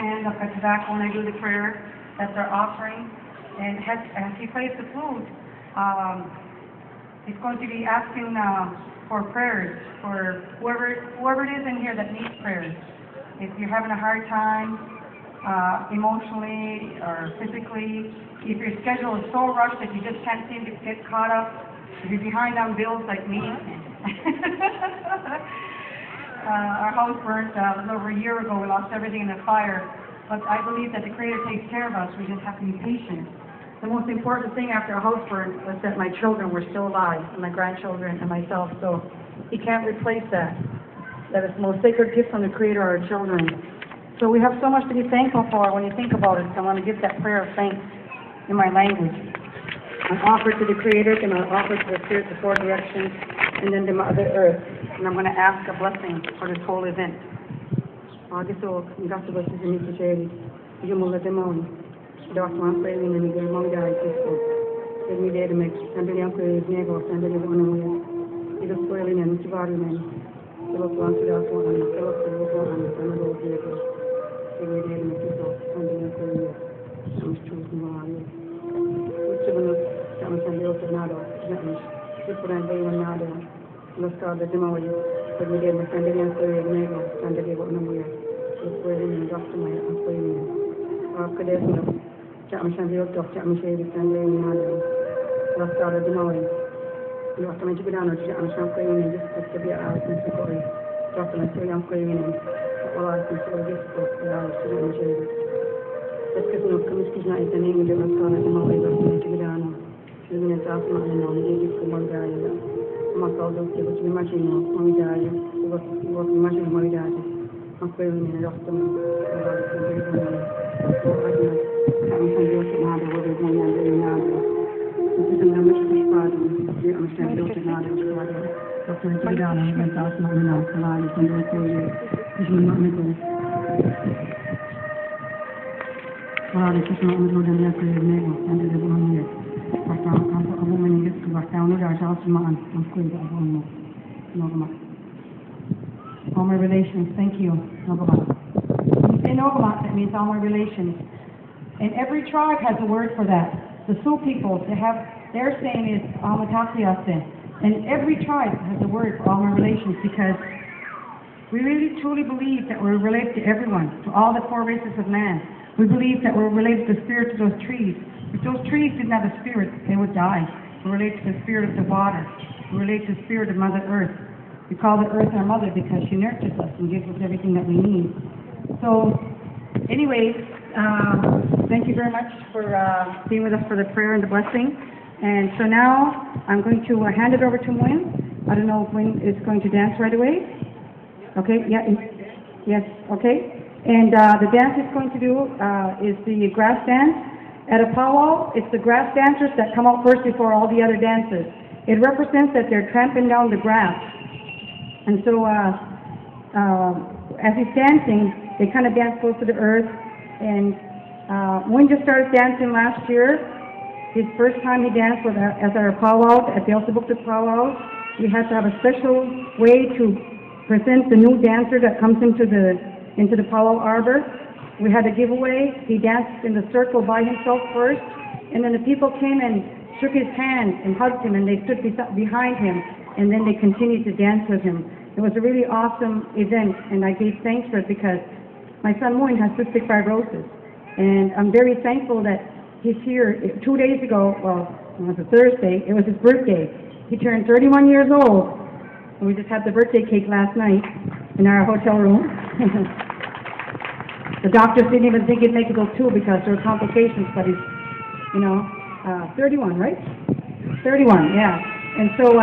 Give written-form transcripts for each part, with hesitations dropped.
hand of a tobacco when I do the prayer. That's our offering. And as he plays the flute, he's going to be asking for prayers for whoever it is in here that needs prayers. If you're having a hard time emotionally or physically, if your schedule is so rushed that you just can't seem to get caught up, if you're behind on bills like me, our house burnt a little over a year ago. We lost everything in the fire. But I believe that the Creator takes care of us. We just have to be patient. The most important thing after a house burn was that my children were still alive, and my grandchildren and myself. So He can't replace that. That is the most sacred gift from the Creator, our children. So we have so much to be thankful for when you think about it. So I want to give that prayer of thanks in my language. I offer to the Creator, and I offer to the Spirit the four directions, and then to Mother Earth. And I'm going to ask a blessing for this whole event. Los cabos de Maui, but we did my friend against the Nego, and the Devo Namuya, was wearing in Dr. Maya and Queen. Our Cadesno, Chapman Doctor, Chapman Shady, and Lady Nado, Los cabos de Maui. You have to make it down to Chapman Queen and just to be out in Sequoia, Dr. Masoyan Queen, and all I can say is for Chapman Shady. Let's get no commission night and name of the Mascala de Maui, Dr. Matigano. She's been a thousand and on the day for one guy. Uma causa que você imagina, uma idade, você imagina uma idade, uma coisa minha, eu também, all my relations, thank you, Nogamat. When you say Nogamat, that means all my relations. And every tribe has a word for that. The Sioux people, their saying is Amatakiasen. And every tribe has a word for all my relations because we really truly believe that we're related to everyone, to all the four races of man. We believe that we're related to the spirit of those trees. If those trees didn't have a spirit, they would die. We're related to the spirit of the water. We're related to the spirit of Mother Earth. We call the earth our mother because she nurtures us and gives us everything that we need. So, anyways, thank you very much for being with us for the prayer and the blessing. And so now I'm going to hand it over to Wynn. I don't know if Wynn is going to dance right away. Okay, yeah, yes, okay. And the dance he's going to do is the grass dance. At a powwow, it's the grass dancers that come out first before all the other dances. It represents that they're tramping down the grass. And so as he's dancing, they kind of dance close to the earth. And Wynn just started dancing last year. His first time he danced was as our powwow, at the Elsabukta powwow. We had to have a special way to present the new dancer that comes into the powwow arbor. We had a giveaway. He danced in the circle by himself first, and then the people came and shook his hand and hugged him, and they stood behind him, and then they continued to dance with him. It was a really awesome event, and I gave thanks for it because my son Moin has cystic fibrosis, and I'm very thankful that he's here. 2 days ago, well, it was a Thursday, it was his birthday. He turned 31 years old, and we just had the birthday cake last night in our hotel room. The doctors didn't even think he'd make it till 2 because there were complications, but he's, 31, right? 31, yeah. And so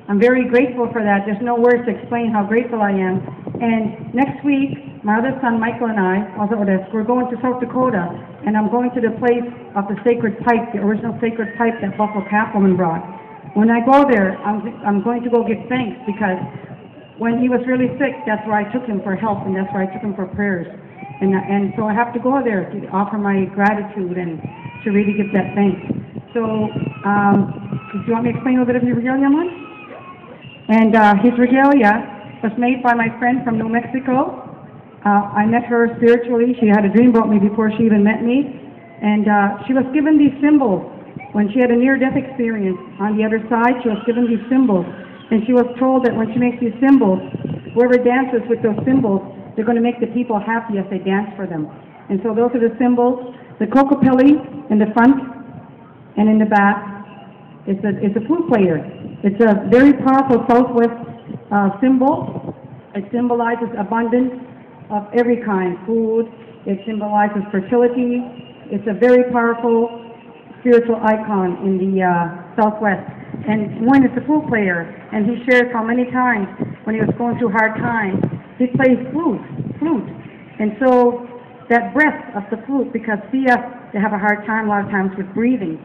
I'm very grateful for that. There's no words to explain how grateful I am. And next week, my other son Michael and I, we're going to South Dakota, and I'm going to the place of the sacred pipe, the original sacred pipe that Buffalo Cappleman brought. When I go there, I'm going to go give thanks because when he was really sick, that's where I took him for help, and that's where I took him for prayers. And so I have to go there to offer my gratitude and to really give that thanks. So, do you want me to explain a little bit of his regalia, Mon? And his regalia was made by my friend from New Mexico, I met her spiritually. She had a dream about me before she even met me. And she was given these symbols. When she had a near-death experience on the other side, she was given these symbols. And she was told that when she makes these symbols, whoever dances with those symbols, they're going to make the people happy as they dance for them. And so those are the symbols. The Kokopelli in the front and in the back is a flute player. It's a very powerful Southwest symbol. It symbolizes abundance of every kind, food. It symbolizes fertility. It's a very powerful spiritual icon in the Southwest. And one is a flute player, and he shares how many times when he was going through hard times, he plays flute. And so that breath of the flute, because CF, they have a hard time a lot of times with breathing.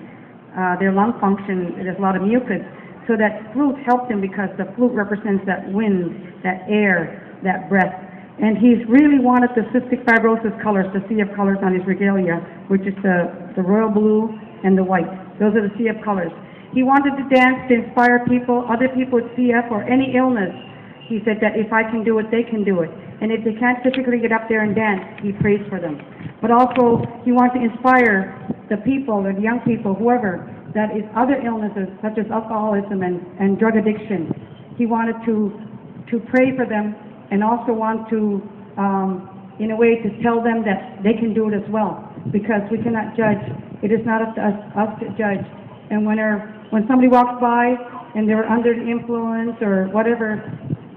Their lung function, there's a lot of mucus. So that flute helped him because the flute represents that wind, that air, that breath. And he's really wanted the cystic fibrosis colors, the CF colors on his regalia, which is the royal blue and the white. Those are the CF colors. He wanted to dance to inspire people, other people with CF or any illness. He said that if I can do it, they can do it. And if they can't physically get up there and dance, he prays for them. But also, he wanted to inspire the people, or the young people, whoever, that is other illnesses, such as alcoholism and drug addiction. He wanted to pray for them and also want to, in a way, to tell them that they can do it as well. Because we cannot judge. It is not up to us to judge. And when somebody walks by and they're under the influence or whatever,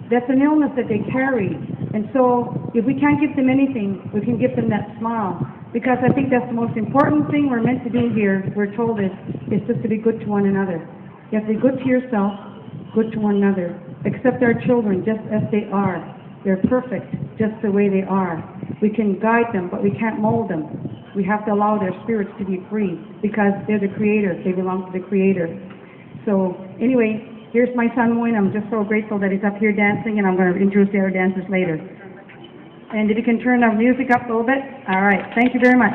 that's an illness that they carry. And so if we can't give them anything, we can give them that smile. Because I think that's the most important thing we're meant to do here, we're told is just to be good to one another. You have to be good to yourself, good to one another. Accept our children just as they are. They're perfect just the way they are. We can guide them, but we can't mold them. We have to allow their spirits to be free because they're the creator. They belong to the creator. So anyway, here's my son Moyne. I'm just so grateful that he's up here dancing, and I'm going to introduce the other dancers later. And if you can turn the music up a little bit. All right. Thank you very much.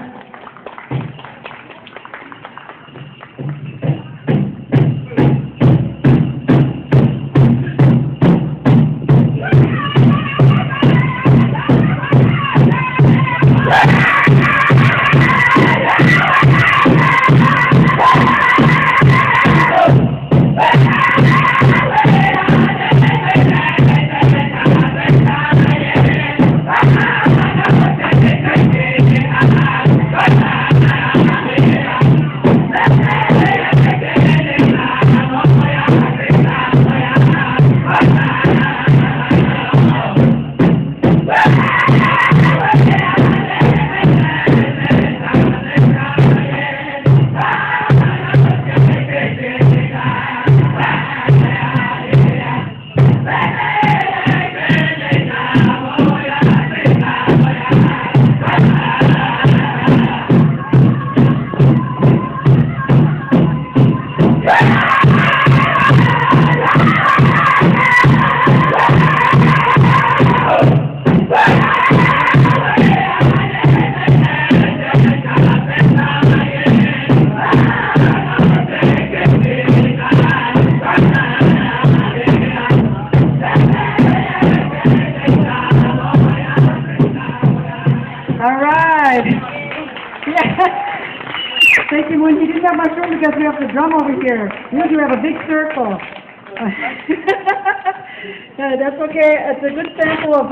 Thank you, Moon. You didn't have much room because we have the drum over here. You have a big circle. That's okay. It's a good sample of